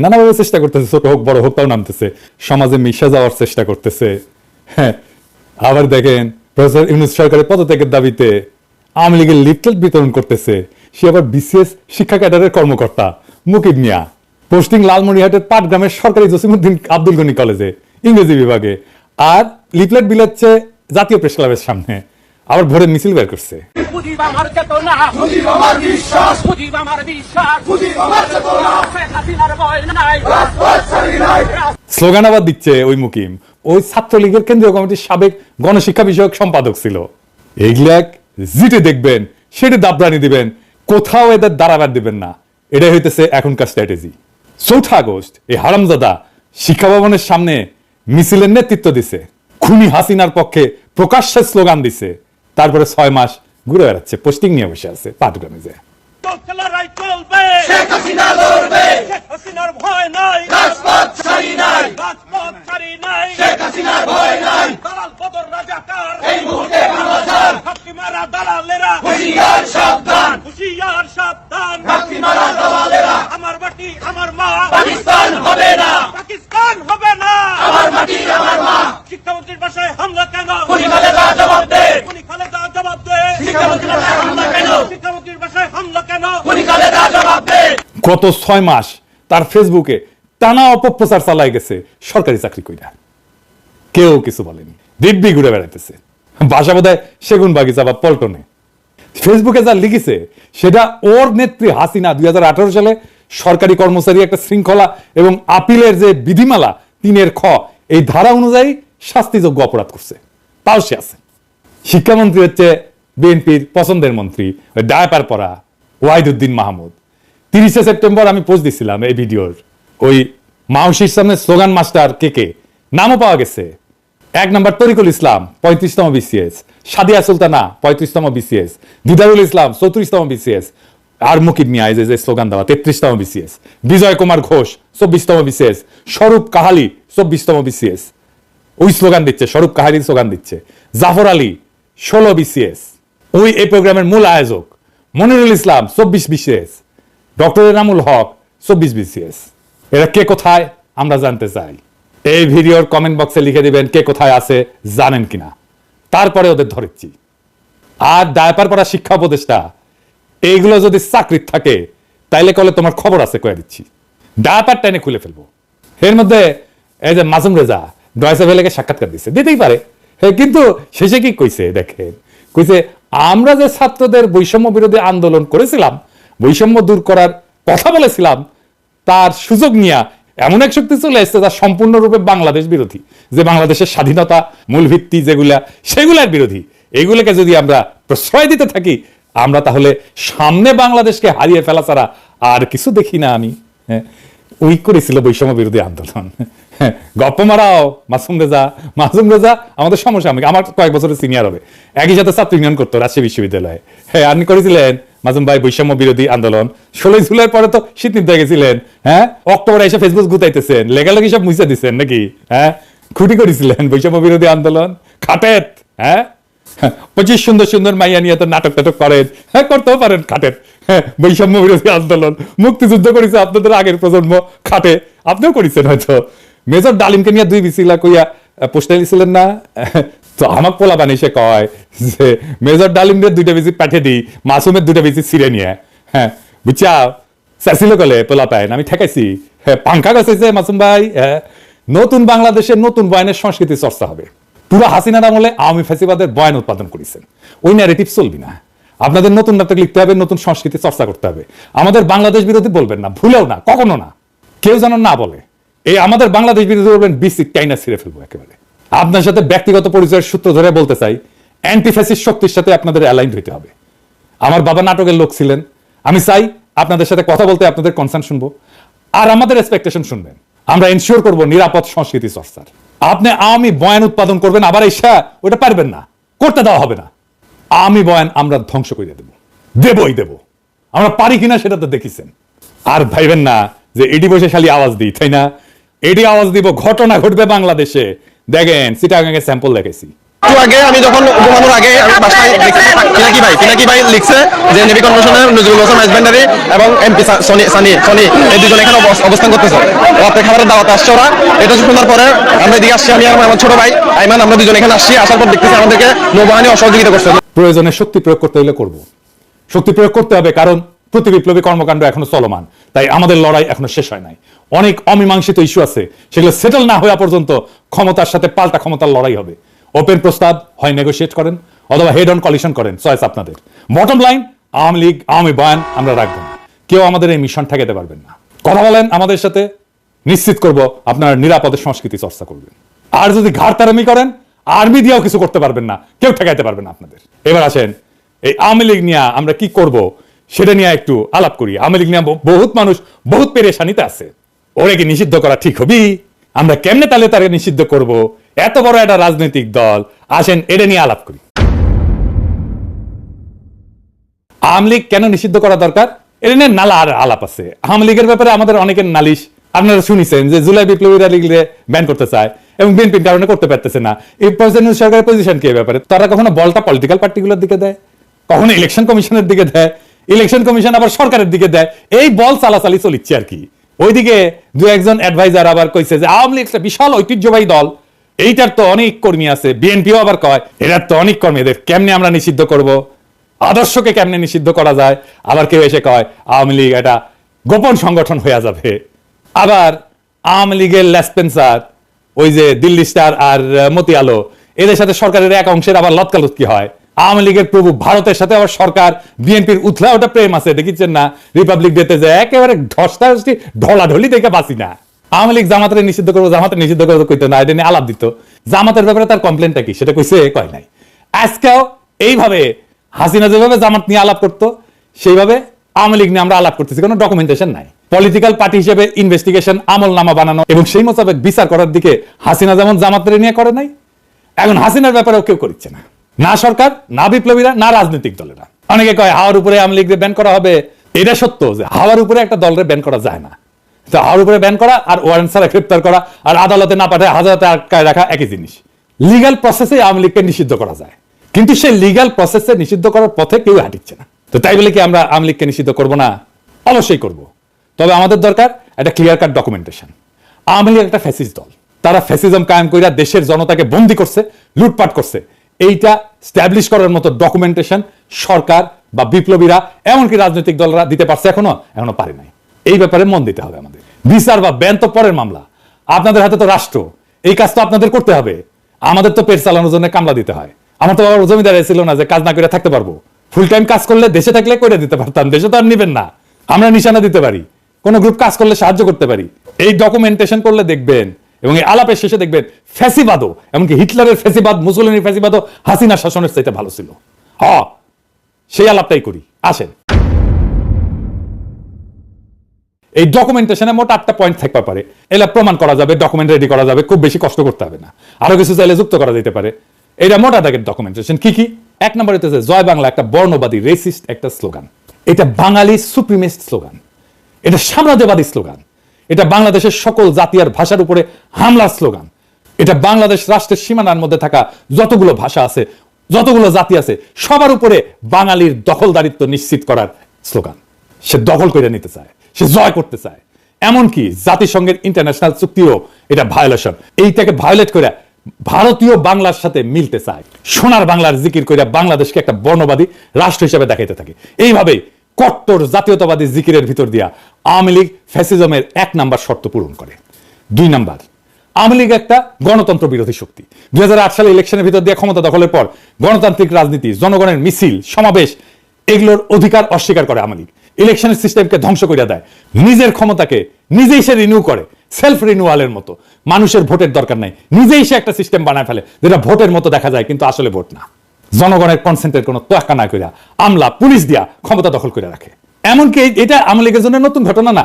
নানাভাবে চেষ্টা করতেছে, ছোট হোক বড় হোক তাও নামতেছে, সমাজে মিশে যাওয়ার চেষ্টা করতেছে। হ্যাঁ, আবার দেখেন প্রফেসর ইউনূস সরকারের পদত্যাগের দাবিতে আওয়ামী লীগের লিফলেট বিতরণ করতেছে। সে আবার বিসিএস শিক্ষা ক্যাডারের কর্মকর্তা মুকিব মিয়া, পোস্টিং লালমনিরহাটের পাটগ্রামের সরকারি জসিমউদ্দিন আব্দুল গনি কলেজে ইংরেজি বিভাগে, আর লিফলেট বিলাচ্ছে জাতীয় প্রেস ক্লাবের সামনে। আবার ভোরে মিছিল বের করছে। স্লোগান আবার দিচ্ছে ওই মুকিম, ওই ছাত্রলীগের কেন্দ্রীয় কমিটির সাবেক গণশিক্ষা বিষয়ক সম্পাদক ছিল। এগুলা জিতে দেখবেন, সেটা দাবরানি দিবেন, কোথাও এদের দাঁড়াবার দিবেন না। এটাই হইতেছে এখনকার স্ট্র্যাটেজি। 4 আগস্ট এই হারামজাদা শিক্ষা ভবনের সামনে মিছিলের নেতৃত্ব দিছে, খুনি হাসিনার পক্ষে প্রকাশ্যে স্লোগান দিছে। তারপরে 6 মাস ঘুরে বেড়াচ্ছে, পোস্টিং নিয়ে বসে আছে পাটগ্রামে যায়। আমার মাটি আমার মা, পাকিস্তান হবে না, পাকিস্তান হবে না, আমার মাটি আমার মা। শিক্ষামন্ত্রীর বাসায় হামলা কেন? খুনি খালেদা জবাব দে, খুনি খালেদা জবাব দে। শিক্ষামন্ত্রীর বাসায় হামলা কেন? শিক্ষামন্ত্রীর বাসায় হামলা কেন? খুনি খালেদা জবাব দে। গত 6 মাস তার ফেসবুকে টানা অপপ্রচার চালাই গেছে সরকারি চাকরি কইরা, কেউ কিছু বলেনি, দিব্যি ঘুরে বেড়াইতেছে। বাসা বোধহয় সেগুন বাগিচা বা পল্টনে। ফেসবুকে যা লিখেছে সেটা ওর নেত্রী হাসিনা 2018 সালে সরকারি কর্মচারী একটা শৃঙ্খলা এবং আপিলের যে বিধিমালা 3 খ এই ধারা অনুযায়ী শাস্তিযোগ্য অপরাধ করছে, তাও সে আছে। শিক্ষামন্ত্রী হচ্ছে বিএনপির পছন্দের মন্ত্রী, ওই ডায়াপার পরা ওয়াহিদুদ্দিন মাহমুদ। 30 সেপ্টেম্বর আমি পোস্ট দিছিলাম এই ভিডিওর, ওই মাউসির সামনে স্লোগান মাস্টার কে নামও পাওয়া গেছে। 1 নম্বর তরিকুল ইসলাম 35তম বিসিএস, সাদিয়া সুলতানা 35তম বিসিএস, দিদারুল ইসলাম 34তম বিসিএস, আর মুকিব মিয়া যে স্লোগান দেওয়া 33তম বিসিএস, বিজয় কুমার ঘোষ 24তম বিসিএস, স্বরূপ কাহালি 24তম বিসিএস, ওই স্লোগান দিচ্ছে, স্বরূপ কাহালির স্লোগান দিচ্ছে। জাফর আলী 16 বিসিএস, ওই এই প্রোগ্রামের মূল আয়োজক। মনিরুল ইসলাম 24 BCS, doctor Enamul Haque 24 BCS. এরা কে কোথায় আমরা জানতে চাই। এই ভিডিওর কমেন্ট বক্সে লিখে দিবেন কে কোথায় আছে জানেন কিনা, তারপরে ওদের ধরেছি। আর ডায়াপার পড়া শিক্ষা উপদেষ্টা এইগুলো যদি চাকরির থাকে তাইলে কলে তোমার খবর আছে কয়ে দিচ্ছি, ডায়াপার টাইনে খুলে ফেলবো। এর মধ্যে এই যে মাসুম রেজা ডয়েচে ভেলেকে সাক্ষাৎকার দিচ্ছে, দিতেই পারে, কিন্তু শেষে কি কইছে দেখেন, কইছে আমরা যে ছাত্রদের বৈষম্য বিরোধী আন্দোলন করেছিলাম, বৈষম্য দূর করার কথা বলেছিলাম, তার সুযোগ নিয়ে এমন এক শক্তি চলে এসছে যা সম্পূর্ণরূপে বাংলাদেশ বিরোধী, যে বাংলাদেশের স্বাধীনতা মূল ভিত্তি যেগুলা সেগুলার বিরোধী। এগুলোকে যদি আমরা প্রশ্রয় দিতে থাকি আমরা তাহলে সামনে বাংলাদেশকে হারিয়ে ফেলা ছাড়া আর কিছু দেখি না আমি। ওই করেছিল বৈষম্য বিরোধী আন্দোলন। গপ্প মারাও মাসুম রেজা আমাদের সমসাময়িক, আমার কয়েক বছরের সিনিয়র হবে, একই সাথে ছাত্র ইউনিয়ন করতো রাজশাহী বিশ্ববিদ্যালয়ে। হ্যাঁ, আপনি করেছিলেন মাসুম ভাই বৈষম্য বিরোধী আন্দোলন। 16 জুলাইয়ের পরে তো শীত নিতে গেছিলেন, হ্যাঁ, অক্টোবরে এসে ফেসবুক গুতাইতেছেন, লেগালেগি সব মুছে দিচ্ছেন নাকি? হ্যাঁ, খুঁটি করেছিলেন বৈষম্য বিরোধী আন্দোলন, খাটেত। হ্যাঁ, 25 সুন্দর সুন্দর মাইয়া নিয়ে তো নাটক টাটক করেন, হ্যাঁ করতেও পারেন খাটের। হ্যাঁ, বৈষম্য বিরোধী আন্দোলন, মুক্তিযুদ্ধ করেছে আপনাদের আগের প্রজন্ম, খাটে আপনিও করেছেন হয়তো। মেজর ডালিমকে নিয়ে 2 বিসিলা কইয়া পোস্টার দিছিলেন না? তো আমাক পোলা বানিয়ে কয় যে মেজর ডালিমের 2টা বিসি পাঠিয়ে দিই, মাসুমের 2টা বিসি ছিঁড়ে নিয়ে। হ্যাঁ, বুঝছা চাইছিল কলে পোলা পায় আমি ঠেকাইছি। হ্যাঁ, পাঙ্খা গাছে মাসুম ভাই। হ্যাঁ, নতুন বাংলাদেশের নতুন বয়ানের সংস্কৃতি চর্চা হবে। পুরো হাসিনার আমলে আওয়ামী ফ্যাসিবাদের বয়ান উৎপাদন করেছেন, ওই ন্যারেটিভ চলবি না। আপনাদের নতুন নাটক লিখতে হবে, নতুন সংস্কৃতি চর্চা করতে হবে। আমাদের বাংলাদেশ বিরোধী বলবেন না, ভুলেও না, কখনো না, কেউ যেন না বলে এই আমাদের বাংলাদেশ বিরোধী বলবেন, বিসিক টাইনা ছিঁড়ে ফেলবো একেবারে। আপনার সাথে ব্যক্তিগত পরিচয়ের সূত্র ধরে বলতে চাই, অ্যান্টি ফ্যাসিস্ট শক্তির সাথে আপনাদের অ্যালাইন্ড হইতে হবে। আমার বাবা নাটকের লোক ছিলেন, আমি চাই আপনাদের সাথে কথা বলতে আপনাদের কনসার্ন শুনবো, আর আমাদের এক্সপেকটেশন শুনবেন। আমরা এনশিওর করবো নিরাপদ সংস্কৃতি চর্চার। আপনি আওয়ামী বয়ান উৎপাদন করবেন, আবার এসা ওটা পারবেন না, করতে দেওয়া হবে না। আওয়ামী বয়ান আমরা ধ্বংস করে দেবই দেব। আমরা পারি কিনা সেটা তো দেখিছেন। আর ভাইবেন না যে এডি বসে খালি আওয়াজ দিই, তাই না? এডি আওয়াজ দিব, ঘটনা ঘটবে বাংলাদেশে। দেখেন চিটাগাঙে স্যাম্পল দেখেছি, একটু আগে আমি যখন ঘুমানোর আগে আমি বাসায় দেখছি পিনাকি ভাই লিখছে যে নেভি কনভেনশনের নজরুল হোসেন রাজভান্ডারী এবং এমপি সানি এই দুজন এখানে অবস্থান করতেছে। রাতে খাবারের দাওয়াতে আসছে ওরা। এটা শোনার পরে আমরা এদিকে আসছি, আমি আর আমার ছোট ভাই আইমান, আমরা দুজন এখানে আসছি। আসার পর দেখতেছি আমাদেরকে নৌবাহিনী অসহযোগিতা করছে। প্রয়োজনে শক্তি প্রয়োগ করতে হলে করব, শক্তি প্রয়োগ করতে হবে, কারণ প্রতি বিপ্লবী কর্মকাণ্ড এখনো চলমান। তাই আমাদের লড়াই এখনো শেষ হয় নাই। অনেক অমীমাংসিত ইস্যু আছে, সেগুলো সেটেল না হওয়া পর্যন্ত ক্ষমতার সাথে পাল্টা ক্ষমতার লড়াই হবে। ওপেন প্রস্তাব হয় নেগোশিয়েট করেন অথবা হেড অন কলিশন করেন, চয়েস আপনাদের। বটম লাইন, আওয়ামী লীগ আওয়ামী বয়ান আমরা রাখবো না। কেউ আমাদের এই মিশন ঠেকাতে পারবেন না। কথা বলেন আমাদের সাথে, নিশ্চিত করব আপনার নিরাপদে সংস্কৃতি চর্চা করবেন। আর যদি ঘাড়তারামি করেন, আর্মি দিয়েও কিছু করতে পারবেন না, কেউ ঠেকাইতে পারবেন না আপনাদের। এবার আসেন এই আওয়ামী লীগ নিয়ে আমরা কি করব সেটা নিয়ে একটু আলাপ করি। আওয়ামী লীগ নিয়ে বহুত মানুষ বহুত পেরেশানিতে আছে। ওরে কি নিষিদ্ধ করা ঠিক হবে? আমরা কেমনে তাহলে তাকে নিষিদ্ধ করব? এত বড় একটা রাজনৈতিক দল, আসেন এটা নিয়ে আলাপ করি। আওয়ামী লীগ কেন নিষিদ্ধ করা দরকার এটা নিয়ে নালা আর আলাপ আছে। আওয়ামী লীগের ব্যাপারে আমাদের অনেকের নালিশ আপনারা শুনেছেন যে জুলাই বিপ্লবীরা লিগলে ব্যান করতে চায় এবং বিএনপির কারণে করতে পারতেছে না। এই প্রেসিডেন্ট সরকারের পজিশন কি ব্যাপারে? তারা কখনো বলটা পলিটিক্যাল পার্টিগুলোর দিকে দেয়, কখনো ইলেকশন কমিশনের দিকে দেয়, ইলেকশন কমিশন আবার সরকারের দিকে দেয়। এই বল চালাচালি চলিচ্ছে আর কি। ওইদিকে দু একজন অ্যাডভাইজার আবার কইছে যে আওয়ামী লীগ একটা বিশাল ঐতিহ্যবাহী দল, এইটার তো অনেক কর্মী আছে। বিএনপিও আবার কয় এটার তো অনেক কর্মী, এদের কেমনে আমরা নিষিদ্ধ করব, আদর্শকে কেমনে নিষিদ্ধ করা যায়। আবার কেউ এসে কয় আওয়ামী লীগ এটা গোপন সংগঠন হয়ে যাবে। আবার আওয়ামী লীগের লেসপেন্সার ওই যে দিল্লি স্টার আর মতি আলো, এদের সাথে সরকারের এক অংশের আবার লতকালুতকি হয়। আওয়ামী লীগের প্রভু ভারতের সাথে আবার সরকার বিএনপির উথলা ওটা প্রেম আছে, দেখিচ্ছেন না? রিপাবলিক ডেতে যে একেবারে ঢসটা ঢলাঢলি দেখে বাঁচি না। আওয়ামী লীগ জামাতের নিষিদ্ধ করবো, জামাতের নিষিদ্ধ করবো কইতো না, এটা নিয়ে আলাপ দিত। জামাতের ব্যাপারে তার কমপ্লেনটা কি সেটা কইছে? কয় নাই। আজকেও এইভাবে হাসিনা যেভাবে জামাত নিয়ে আলাপ করতো সেইভাবে আওয়ামী লীগ নিয়ে আমরা আলাপ করতেছি, কোনো ডকুমেন্টেশন নাই। পলিটিক্যাল পার্টি হিসেবে ইনভেস্টিগেশন আমল নামা বানানো এবং সেই মোতাবেক বিচার করার দিকে হাসিনা যেমন জামাতের নিয়ে করে নাই, এখন হাসিনার ব্যাপারেও কেউ করছে না। না সরকার, না বিপ্লবীরা, না রাজনৈতিক দলেরা। অনেকে কয় হাওয়ার উপরে আওয়ামী লীগকে ব্যান করা হবে। এটা সত্য যে হাওয়ার উপরে একটা দলের ব্যান করা যায় না। তো হাওয়ার উপরে ব্যান করা আর ওয়ারেন্ট ছাড়া গ্রেপ্তার করা আর আদালতে না পাঠায় হাজারাতে আটকায় রাখা একই জিনিস। লিগ্যাল প্রসেসে আওয়ামী লীগকে নিষিদ্ধ করা যায়, কিন্তু সেই লিগ্যাল প্রসেসে নিষিদ্ধ করার পথে কেউ হাঁটিচ্ছে না। তো তাই বলে কি আমরা আওয়ামী লীগকে নিষিদ্ধ করবো না? অবশ্যই করব। তবে আমাদের দরকার একটা clear cut documentation. Awami League একটা ফ্যাসিস্ট দল, তারা ফ্যাসিজম কায়েম কইরা দেশের জনতাকে বন্দী করছে, লুটপাট করছে। এইটা স্ট্যাবলিশ করার মতো ডকুমেন্টেশন সরকার বা বিপ্লবীরা এমনকি রাজনৈতিক দলরা দিতে পারছে এখনো পারে নাই। এই ব্যাপারে মন দিতে হবে আমাদের। বিচার বা ব্যান তো পরের মামলা, আপনাদের হাতে তো রাষ্ট্র, এই কাজ তো আপনাদের করতে হবে। আমাদের তো পেট চালানোর জন্য কামলা দিতে হয়। আমার তো বাবার জমিদার ছিল না যে কাজ না করে থাকতে পারবো। ফুল টাইম কাজ করলে দেশে থাকলে করে দিতে পারতাম, দেশে তো আর নিবেন না। আমরা নিশানা দিতে পারি, কোন গ্রুপ কাজ করলে সাহায্য করতে পারি। এই ডকুমেন্টেশন করলে দেখবেন এবং এই আলাপের শেষে দেখবেন ফ্যাসিবাদও, এমনকি হিটলারের ফ্যাসিবাদ, মুসলিনের ফ্যাসিবাদও হাসিনা শাসনের চাইতে ভালো ছিল। সেই আলাপটাই করি। আসেন, এই ডকুমেন্টেশনে মোট 8টা পয়েন্ট থাকতে পারে। এলা প্রমাণ করা যাবে, ডকুমেন্ট রেডি করা যাবে, খুব বেশি কষ্ট করতে হবে না। আরো কিছু চাইলে যুক্ত করা যেতে পারে। এটা মোটা দাগের ডকুমেন্টেশন। কি কি? 1 নম্বরে হচ্ছে জয় বাংলা, একটা বর্ণবাদী রেসিস্ট একটা স্লোগান। এটা বাঙালি সুপ্রিমেস্ট স্লোগান, এটা সাম্রাজ্যবাদী স্লোগান, এটা বাংলাদেশের সকল জাতি আর ভাষার উপরে হামলার স্লোগান। এটা বাংলাদেশ রাষ্ট্রের সীমানার মধ্যে থাকা যতগুলো ভাষা আছে, যতগুলো জাতি আছে, সবার উপরে বাঙালির দখলদারিত্ব নিশ্চিত করার স্লোগান। সে দখল করে নিতে চায়, সে জয় করতে চায়। এমনকি জাতিসংঘের ইন্টারন্যাশনাল চুক্তিও এটা ভায়োলেশন। এইটাকে ভায়োলেট করে ভারতীয় বাংলার সাথে মিলতে চায়। সোনার বাংলার জিকির করে বাংলাদেশকে একটা বর্ণবাদী রাষ্ট্র হিসেবে দেখাইতে থাকে। এইভাবে কট্টর জাতীয়তাবাদী জিকিরের ভিতর দিয়া আওয়ামী লীগ ফ্যাসিজমের 1 নাম্বার শর্ত পূরণ করে। 2 নাম্বার, আওয়ামী লীগ একটা গণতন্ত্র বিরোধী শক্তি। 2008 সালে ইলেকশনের ভিতর দিয়ে ক্ষমতা দখলের পর গণতান্ত্রিক রাজনীতি, জনগণের মিছিল সমাবেশ, এগুলোর অধিকার অস্বীকার করে আওয়ামী লীগ। ইলেকশনের সিস্টেমকে ধ্বংস করে দেয়, নিজের ক্ষমতাকে নিজেই সে রিনিউ করে, সেলফ রিনিউয়ালের মতো। মানুষের ভোটের দরকার নাই, নিজেই সে একটা সিস্টেম বানায় ফেলে যেটা ভোটের মতো দেখা যায় কিন্তু আসলে ভোট না। জনগণের কনসেন্টের কোনো তোয়াক্কা না কইরা আমলা পুলিশ দিয়া ক্ষমতা দখল করে রাখে। এমনকি এটা আওয়ামী লীগের জন্য নতুন ঘটনা না।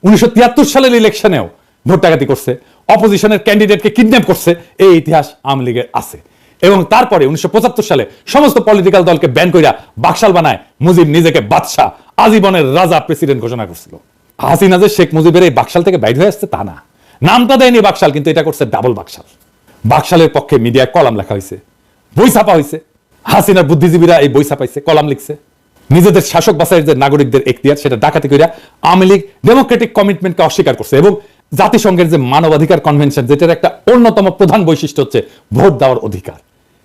1973 সালের ইলেকশনেও ভোট ডাকাতি করছে, অপোজিশনের ক্যান্ডিডেটকে কিডন্যাপ করছে, এই ইতিহাস আওয়ামী লীগের আছে। এবং তারপরে 1975 সালে সমস্ত পলিটিক্যাল দলকে ব্যান কইরা বাকশাল বানায় মুজিব নিজেকে বাদশাহ, আজীবনের রাজা প্রেসিডেন্ট ঘোষণা করছিল। হাসিনা যে শেখ মুজিবের এই বাকশাল থেকে বাইরে হয়ে আসছে তা না, নামটা দেয়নি বাকশাল, কিন্তু এটা করছে ডাবল বাকশাল। বাকশালের পক্ষে মিডিয়ায় কলাম লেখা হয়েছে, বই ছাপা হয়েছে, হাসিনার বুদ্ধিজীবীরা এই বই ছাপাইছে, কলাম লিখছে। নিজেদের শাসক বাছাইয়ের যে নাগরিকদের এখতিয়ার সেটা ডাকাতি কইরা আওয়ামী লীগ ডেমোক্রেটিক কমিটমেন্টকে অস্বীকার করছে এবং জাতিসংঘের যে মানবাধিকার কনভেনশন, যেটার একটা অন্যতম প্রধান বৈশিষ্ট্য হচ্ছে ভোট দেওয়ার অধিকার,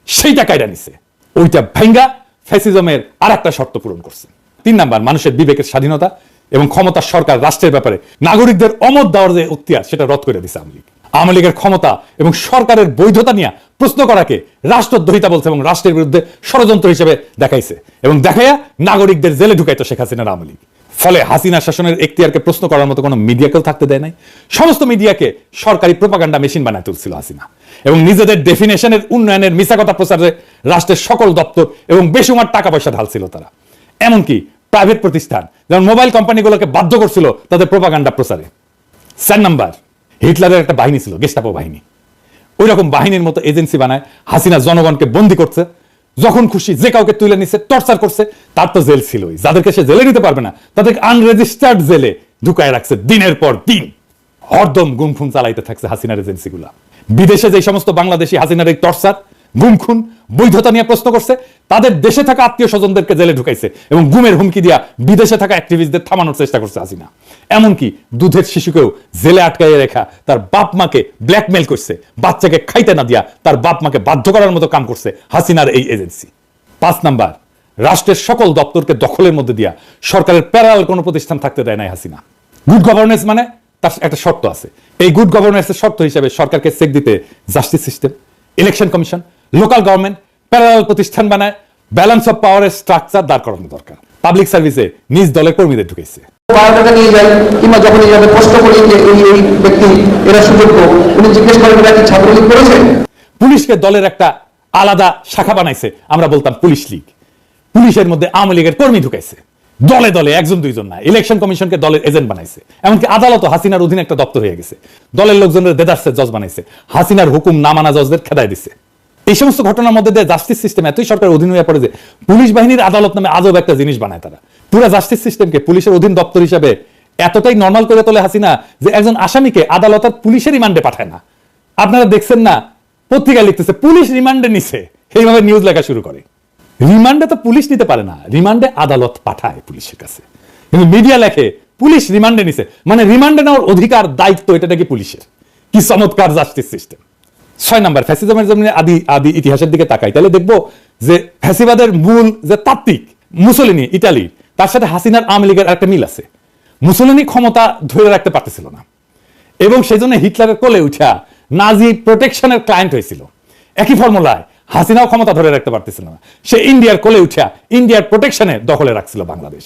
সেইটা কায়রা নিছে। ওইটা ভাঙ্গা ফ্যাসিজমের আর একটা শর্ত পূরণ করছে। 3 নাম্বার, মানুষের বিবেকের স্বাধীনতা এবং ক্ষমতা সরকার রাষ্ট্রের ব্যাপারে নাগরিকদের অমত দেওয়ার যে এখতিয়ার সেটা রদ করে দিছে আওয়ামী লীগ। আওয়ামী লীগের ক্ষমতা এবং সরকারের বৈধতা নিয়ে প্রশ্ন করাকে রাষ্ট্রদ্রোহিতা বলছে এবং রাষ্ট্রের বিরুদ্ধে ষড়যন্ত্র হিসেবে দেখাইছে এবং দেখাইয়া নাগরিকদের জেলে ঢুকাইতো শেখ হাসিনার আওয়ামী লীগ। ফলে হাসিনা শাসনের এখতিয়ারকে প্রশ্ন করার মতো কোনো মিডিয়াকেও থাকতে দেয় নাই। সমস্ত মিডিয়াকে সরকারি প্রোপাগান্ডা মেশিন বানায় তুলছিল হাসিনা এবং নিজেদের ডেফিনেশনের উন্নয়নের মিছা কথা প্রচারে রাষ্ট্রের সকল দপ্তর এবং বেসুমার টাকা পয়সা ঢালছিল তারা। এমনকি প্রাইভেট প্রতিষ্ঠান যেমন মোবাইল কোম্পানিগুলোকে বাধ্য করছিল তাদের প্রোপাগান্ডা প্রচারে। 4 নাম্বার, হিটলারের একটা বাহিনী ছিল, গেস্টাপো বাহিনী। ওই রকম বাহিনীর মতো এজেন্সি বানায় হাসিনা জনগণকে বন্দী করছে, যখন খুশি যে কাউকে তুলে নিচ্ছে, টর্চার করছে। তার তো জেল ছিলই, যাদেরকে সে জেলে নিতে পারবে না তাদেরকে আনরেজিস্টার্ড জেলে ঢুকায় রাখছে দিনের পর দিন। হরদম গুমখুন চালাইতে থাকছে হাসিনার এজেন্সিগুলা। বিদেশে যে সমস্ত বাংলাদেশি হাসিনার এই টর্চার, গুমখুন, বৈধতা নিয়ে প্রশ্ন করছে, তাদের দেশে থাকা আত্মীয় স্বজনদেরকে জেলে ঢুকাইছে এবং গুমের হুমকি দিয়া বিদেশে থাকা অ্যাক্টিভিস্টদের থামানোর চেষ্টা করছে হাসিনা। এমনকি দুধের শিশুকেও জেলে আটকাইয়ে রেখা তার বাপ মাকে ব্ল্যাকমেল করছে, বাচ্চাকে খাইতে না দিয়া তার বাপ মাকে বাধ্য করার মতো কাম করছে হাসিনার এই এজেন্সি। 5 নাম্বার, রাষ্ট্রের সকল দপ্তরকে দখলের মধ্যে দিয়া সরকারের প্যারালাল কোনো প্রতিষ্ঠান থাকতে দেয় নাই হাসিনা। গুড গভর্নেন্স মানে তার একটা শর্ত আছে। এই গুড গভর্নেন্সের শর্ত হিসেবে সরকারকে চেক দিতে justice system, election commission, local government parallel প্রতিষ্ঠান বানায় ব্যালেন্স অফ পাওয়ারের স্ট্রাকচার দাঁড় করানো দরকার। পাবলিক সার্ভিসে নিজ দলের কর্মীদের ঢুকেছে। বায়োডাটা নিয়ে যায় কিংবা যখন এইভাবে প্রশ্ন করি যে এই ব্যক্তি এরা সুযোগ্য, উনি জিজ্ঞেস করেন এরা কি ছাত্রলীগ করেছে। পুলিশকে দলের একটা আলাদা শাখা বানাইছে, আমরা বলতাম পুলিশ লীগ। পুলিশের মধ্যে আওয়ামী লীগের কর্মী ঢুকাইছে, দলে দলে, একজন দুইজন না। ইলেকশন কমিশনকে দলের এজেন্ট বানাইছে, এমনকি আদালত হাসিনার অধীনে একটা দপ্তর হয়ে গেছে। দলের লোকজনের দেদার্সের জজ বানাইছে, হাসিনার হুকুম না মানা জজদের খেদায় দিছে। এই সমস্ত ঘটনার মধ্যে দিয়ে জাস্টিস সিস্টেম এতই সরকারের অধীন হয়ে পড়ে যে পুলিশ বাহিনীর আদালত নামে আজব একটা জিনিস বানায় তারা। পুরো জাস্টিস সিস্টেমকে পুলিশের অধীন দপ্তর হিসেবে এতটাই নর্মাল করে তোলে হাসিনা যে একজন আসামিকে আদালত আর পুলিশের রিমান্ডে পাঠায় না। আপনারা দেখছেন না, পত্রিকা লিখতেছে পুলিশ রিমান্ডে নিছে, এইভাবে নিউজ লেখা শুরু করে। রিমান্ডে তো পুলিশ নিতে পারে না, রিমান্ডে আদালত পাঠায় পুলিশের কাছে, কিন্তু মিডিয়া লেখে পুলিশ রিমান্ডে নিছে, মানে রিমান্ডে নেওয়ার অধিকার দায়িত্ব এটা নাকি পুলিশের। কি চমৎকার জাস্টিস সিস্টেম। 6 নাম্বার, ফ্যাসিজমের জন্য আদি ইতিহাসের দিকে তাকাই তাহলে দেখবো যে ফ্যাসিবাদের মূল যে তাত্ত্বিক মুসোলিনি ইটালি, তার সাথে হাসিনার আওয়ামী লীগের একটা মিল আছে। মুসোলিনি ক্ষমতা ধরে রাখতে পারতেছিল না এবং সেই জন্য হিটলারের কোলে উঠা নাজি প্রোটেকশনের ক্লায়েন্ট হয়েছিল। একই ফর্মুলায় হাসিনাও ক্ষমতা ধরে রাখতে পারতেছিল না, সে ইন্ডিয়ার কোলে উঠা ইন্ডিয়ার প্রোটেকশনে দখলে রাখছিল বাংলাদেশ।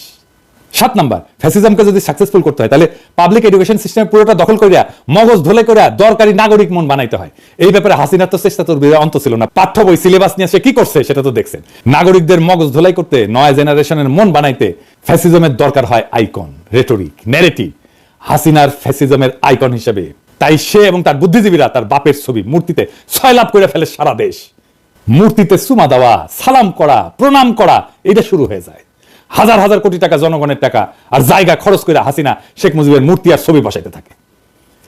7 নাম্বার, ফ্যাসিজমকে যদি সাকসেসফুল করতে হয় তাহলে পাবলিক এডুকেশন সিস্টেম পুরোটা দখল করিয়া মগজ ধলে করিয়া দরকারি নাগরিক মন বানাইতে হয়। এই ব্যাপারে হাসিনার তো চেষ্টা তোর অন্ত ছিল না। পাঠ্য বই সিলেবাস নিয়ে সে কি করছে সেটা তো দেখছেন। নাগরিকদের মগজ ধোলাই করতে, নয়া জেনারেশনের মন বানাইতে ফ্যাসিজমের দরকার হয় আইকন, রেটরিক, ন্যারেটিভ। হাসিনার ফ্যাসিজমের আইকন হিসেবে তাই সে এবং তার বুদ্ধিজীবীরা তার বাপের ছবি মূর্তিতে সয়লাভ করে ফেলে সারা দেশ। মূর্তিতে চুমা দেওয়া, সালাম করা, প্রণাম করা, এটা শুরু হয়ে যায়। হাজার হাজার কোটি টাকা জনগণের টাকা আর জায়গা খরচ করে হাসিনা শেখ মুজিবের মূর্তি আর ছবি বসাইতে থাকে।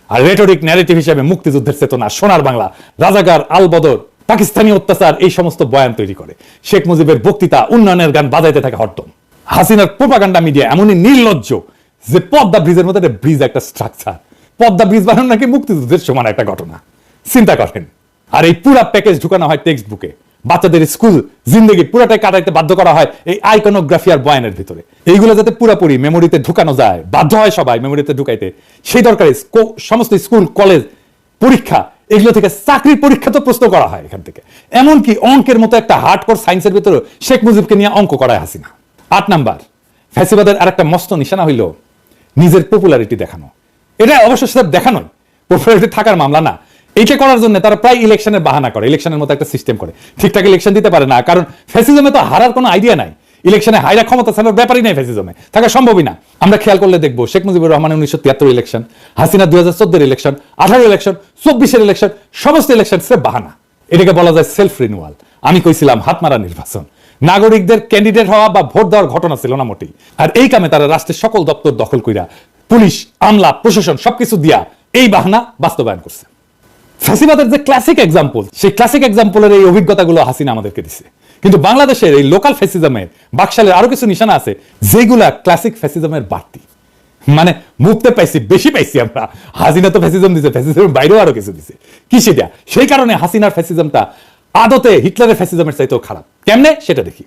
আর রেটরিক ন্যারেটিভ হিসেবে মুক্তিযুদ্ধের চেতনা, সোনার বাংলা, রাজাকার, আলবদর, পাকিস্তানি অত্যাচার, এই সমস্ত বয়ান তৈরি করে। শেখ মুজিবের বক্তৃতা, উন্নয়নের গান বাজাইতে থাকে হরদম। হাসিনার প্রোপাগান্ডা মিডিয়া এমনই নির্লজ্জ যে পদ্মা ব্রিজের মধ্যে একটা ব্রিজ, একটা স্ট্রাকচার, পদ্মা ব্রিজ বানানো নাকি মুক্তিযুদ্ধের সমান একটা ঘটনা, চিন্তা করেন। আর এই পুরা প্যাকেজ ঢুকানো হয় টেক্সট বুকে, বাচ্চাদের স্কুল জিন্দগি পুরাটাই কাটাইতে বাধ্য করা হয় এই আইকনোগ্রাফি আর বয়ানের ভিতরে। এইগুলো যাতে পুরাপুরি মেমোরিতে ঢুকানো যায়, বাধ্য হয় সবাই মেমোরিতে ঢুকাইতে, সেই দরকারে সমস্ত স্কুল, কলেজ, পরীক্ষা, এগুলো থেকে চাকরির পরীক্ষা তো প্রশ্ন করা হয় এখান থেকে। এমনকি অঙ্কের মতো একটা হার্ডকোর সায়েন্সের ভিতরে শেখ মুজিবকে নিয়ে অঙ্ক করায় হাসিনা। 8 নাম্বার, ফ্যাসিবাদের আর একটা মস্ত নিশানা হইল নিজের পপুলারিটি দেখানো। এটা অবশ্য সেটা দেখানোই, পপুলারিটি থাকার মামলা না। এইটা করার জন্য তারা প্রায় ইলেকশনের বাহানা করে, ইলেকশনের মতো একটা সিস্টেম করে। ঠিকঠাক ইলেকশন দিতে পারে না, কারণ ফ্যাসিজমে তো হারার কোনো আইডিয়া নাই। ইলেকশনে হাইরা ক্ষমতা ছাড়ার ব্যাপারই নাই, ফ্যাসিজমে থাকা সম্ভবই না। আমরা খেয়াল করলে দেখবো শেখ মুজিবুর রহমানের 1973 election, Hasina 2014 election, 18 election, 24 election, সমস্ত ইলেকশন সে বাহানা। এটাকে বলা যায় সেলফ রিনিউয়াল। আমি কইছিলাম হাতমারা নির্বাচন, নাগরিকদের ক্যান্ডিডেট হওয়া বা ভোট দেওয়ার ঘটনা ছিল না মোটেই। আর এই কামে তারা রাষ্ট্রের সকল দপ্তর দখল কইরা পুলিশ, আমলা, প্রশাসন সবকিছু দিয়া এই বাহানা বাস্তবায়ন করছে। ফ্যাসিবাদের যে ক্লাসিক এক্সাম্পল, সেই ক্লাসিক এক্সাম্পলের এই অভিজ্ঞতাগুলো হাসিনা আমাদেরকে দিছে। কিন্তু বাংলাদেশের এই লোকাল ফ্যাসিজমের বাকশালের আরো কিছু নিশানা আছে যেগুলা ক্লাসিক ফ্যাসিজমের বাড়তি, মানে মুক্তে পাইছি, বেশি পাইছি আমরা। হাসিনা তো ফ্যাসিজম দিছে, ফ্যাসিজমের বাইরেও আরো কিছু দিছে। কি সেটা? সেই কারণে হাসিনার ফ্যাসিজমটা আদতে হিটলারের ফ্যাসিজমের চাইতেও খারাপ। কেমনে সেটা দেখি।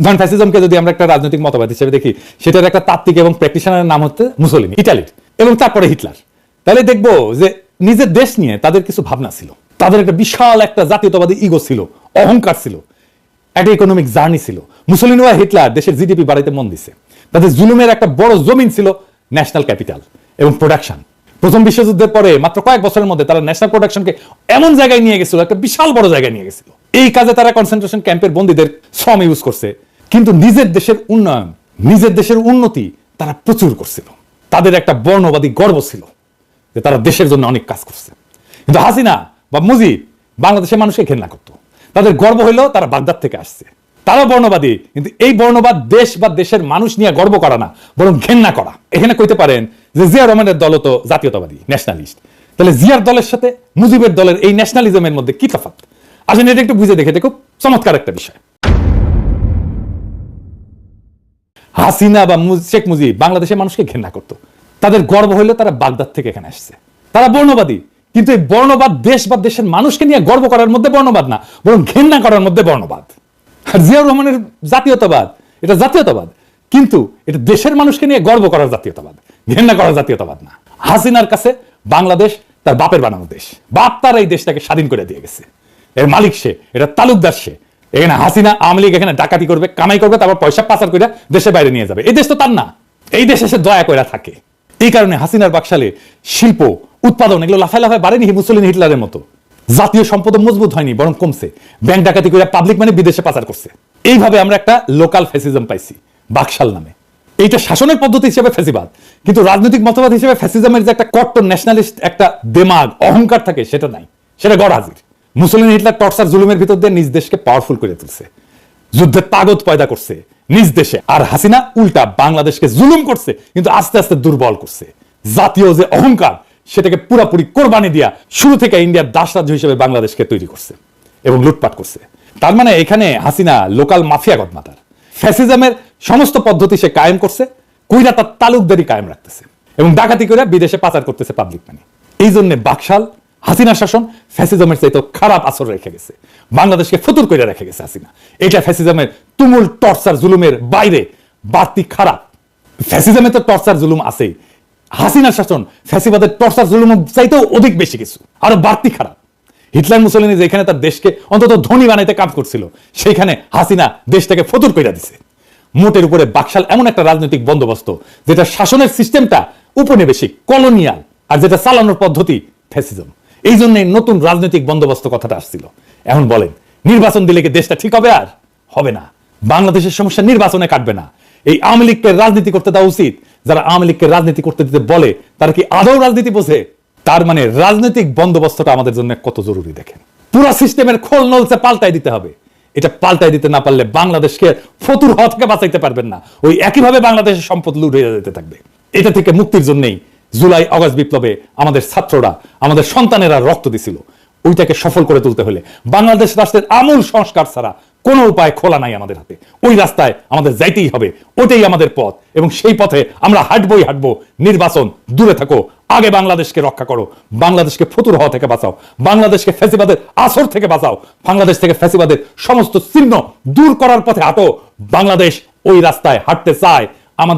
ধরেন ফ্যাসিজমকে যদি আমরা একটা রাজনৈতিক মতবাদ হিসেবে দেখি, সেটার একটা তাত্ত্বিক এবং প্র্যাকটিশনারের নাম হচ্ছে মুসোলিনি, ইটালির, এবং তারপরে হিটলার। তাহলে দেখবো যে নিজের দেশ নিয়ে তাদের কিছু ভাবনা ছিল, তাদের একটা বিশাল একটা জাতীয়তাবাদী ইগো ছিল, অহংকার ছিল, একটা ইকোনমিক জার্নি ছিল। মুসোলিনি আর হিটলার দেশের জিডিপি বাড়াইতে মন দিছে। তাদের জুলুমের একটা বড় জমিন ছিল ন্যাশনাল ক্যাপিটাল এবং প্রোডাকশন। প্রথম বিশ্বযুদ্ধের পরে মাত্র কয়েক বছরের মধ্যে তারা ন্যাশনাল প্রোডাকশনকে এমন জায়গায় নিয়ে গেছিল, একটা বিশাল বড় জায়গায় নিয়ে গেছিল। এই কাজে তারা কনসেন্ট্রেশন ক্যাম্পের বন্দীদের শ্রম ইউজ করছে, কিন্তু নিজের দেশের উন্নয়ন, নিজের দেশের উন্নতি তারা প্রচুর করছিল। তাদের একটা বর্ণবাদী গর্ব ছিল যে তারা দেশের জন্য অনেক কাজ করছে। কিন্তু হাসিনা বা মুজিব বাংলাদেশের মানুষকে ঘেন্না করতো। তাদের গর্ব হইলো তারা বাগদাদ থেকে আসছে, তারা বর্ণবাদী, কিন্তু এই বর্ণবাদ দেশ বা দেশের মানুষ নিয়ে গর্ব করা না, বরং ঘেন্না করা। এখানে কইতে পারেন যে জিয়া রহমানের দল তো জাতীয়তাবাদী, ন্যাশনালিস্ট। তাহলে জিয়ার দলের সাথে মুজিবের দলের এই ন্যাশনালিজমের মধ্যে কি তফাৎ? আসলে এটা একটু বুঝে দেখে, এটা খুব চমৎকার একটা বিষয়। হাসিনা বা শেখ মুজিব বাংলাদেশের মানুষকে ঘেন্না করতো। তাদের গর্ব হইলো তারা বাগদাদ থেকে এখানে আসছে। তারা বর্ণবাদী, কিন্তু এই বর্ণবাদ দেশ বা দেশের মানুষকে নিয়ে গর্ব করার মধ্যে বর্ণবাদ না, বরং ঘেন্না করার মধ্যে বর্ণবাদ। আর জিয়াউর রহমানের জাতীয়তাবাদ, এটা জাতীয়তাবাদ, কিন্তু এটা দেশের মানুষকে নিয়ে গর্ব করার জাতীয়তাবাদ, ঘেন্না করার জাতীয়তাবাদ না। হাসিনার কাছে বাংলাদেশ তার বাপের বানানো দেশ। বাপ তার এই দেশটাকে স্বাধীন করে দিয়ে গেছে। এর মালিক সে, এটা তালুকদার সে। এখানে হাসিনা আওয়ামী লীগ এখানে ডাকাতি করবে, কামাই করবে, তারপর পয়সা পাচার করে দেশের বাইরে নিয়ে যাবে। এই দেশ তো তার না, এই দেশে সে দয়া করে থাকে। এই কারণে হাসিনার বাকশালে শিল্প উৎপাদন এগুলো লাফায় লাফায় বাড়েনি মুসলিন হিটলারের মতো। জাতীয় সম্পদ মজবুত হয়নি, বরং কমছে। ব্যাংক ডাকাতি করে পাবলিক মানে বিদেশে পাচার করছে। এইভাবে আমরা একটা লোকাল ফ্যাসিজম পাইছি বাকশাল নামে। এইটা শাসনের পদ্ধতি হিসেবে ফ্যাসিবাদ, কিন্তু রাজনৈতিক মতবাদ হিসেবে ফ্যাসিজমের যে একটা কট্টর ন্যাশনালিস্ট একটা দেমাগ, অহংকার থাকে, সেটা নাই, সেটা গড় হাজির। মুসলিন হিটলার টর্চার জুলুমের ভিতর দিয়ে নিজ দেশকে পাওয়ারফুল করে তুলছে, যুদ্ধের তাগত পয়দা করছে নিজ দেশে। আর হাসিনা উল্টা বাংলাদেশকে জুলুম করছে, কিন্তু আস্তে আস্তে দুর্বল করছে। জাতীয় যে অহংকার সেটাকে পুরাপুরি কোরবানি দিয়া শুরু থেকে ইন্ডিয়ার দাস রাজ্য হিসেবে বাংলাদেশকে তৈরি করছে এবং লুটপাট করছে। তার মানে এখানে হাসিনা লোকাল মাফিয়া গডমাতার। ফ্যাসিজমের সমস্ত পদ্ধতি সে কায়েম করছে, কইরা তার তালুকদারি কায়েম রাখতেছে এবং ডাকাতি করে বিদেশে পাচার করতেছে পাবলিক মানি। এই জন্য বাকশাল হাসিনা শাসন ফ্যাসিজমের চাইতে খারাপ আসর রেখে গেছে, বাংলাদেশকে ফতুর করে রেখে গেছে হাসিনা। এটা ফ্যাসিজমের তুমুল টর্চার জুলুমের বাইরে বাড়তি খারাপ। ফ্যাসিজমে তো টর্চার জুলুম আছেই, হাসিনার শাসন ফ্যাসিবাদের টর্চার জুলুম চাইতেও অধিক বেশি কিছু, আরো বাড়তি খারাপ। হিটলার মুসলিনি যেখানে তার দেশকে অন্তত ধনী বানাইতে কাজ করছিল, সেইখানে হাসিনা দেশটাকে ফতুর করে দিছে। মোটের উপরে বাকশাল এমন একটা রাজনৈতিক বন্দোবস্ত যেটা শাসনের সিস্টেমটা উপনিবেশিক কলোনিয়াল, আর যেটা চালানোর পদ্ধতি ফ্যাসিজম। এই জন্য নতুন রাজনৈতিক বন্দোবস্ত কথাটা আসছিল। এখন বলেন, নির্বাচন দিলে কি দেশটা ঠিক হবে? আর হবে না। বাংলাদেশের সমস্যা নির্বাচনে কাটবে না। এই আওয়ামী লীগকে রাজনীতি করতে দেওয়া উচিত। যারা আওয়ামী লীগকে রাজনীতি করতে দিতে বলে তারা কি আদৌ রাজনীতি বোঝে? তার মানে রাজনৈতিক বন্দোবস্তটা আমাদের জন্য কত জরুরি দেখেন। পুরো সিস্টেমের খোল নলসে পাল্টাই দিতে হবে। এটা পাল্টাই দিতে না পারলে বাংলাদেশকে ফতুর হওয়া থেকে বাঁচাইতে পারবেন না। ওই একইভাবে বাংলাদেশের সম্পদ লুট হয়ে যেতে থাকবে। এটা থেকে মুক্তির জন্যই জুলাই আগস্ট বিপ্লবে আমাদের ছাত্ররা, আমাদের সন্তানেরা রক্ত দিছিল। ওইটাকে সফল করে তুলতে হলে বাংলাদেশ রাষ্ট্রের আমূল সংস্কার ছাড়া কোনো উপায় খোলা নাই আমাদের হাতে। ওই রাস্তায় আমাদের যাইতেই হবে, ওটাই আমাদের পথ এবং সেই পথে আমরা হাঁটবই হাঁটবো। নির্বাচন দূরে থাকো, আগে বাংলাদেশকে রক্ষা করো, বাংলাদেশকে ফতুর হওয়া থেকে বাঁচাও, বাংলাদেশকে ফ্যাসিবাদের আসর থেকে বাঁচাও, বাংলাদেশ থেকে ফ্যাসিবাদের সমস্ত চিহ্ন দূর করার পথে হাঁটো। বাংলাদেশ ওই রাস্তায় হাঁটতে চায়। আমাদের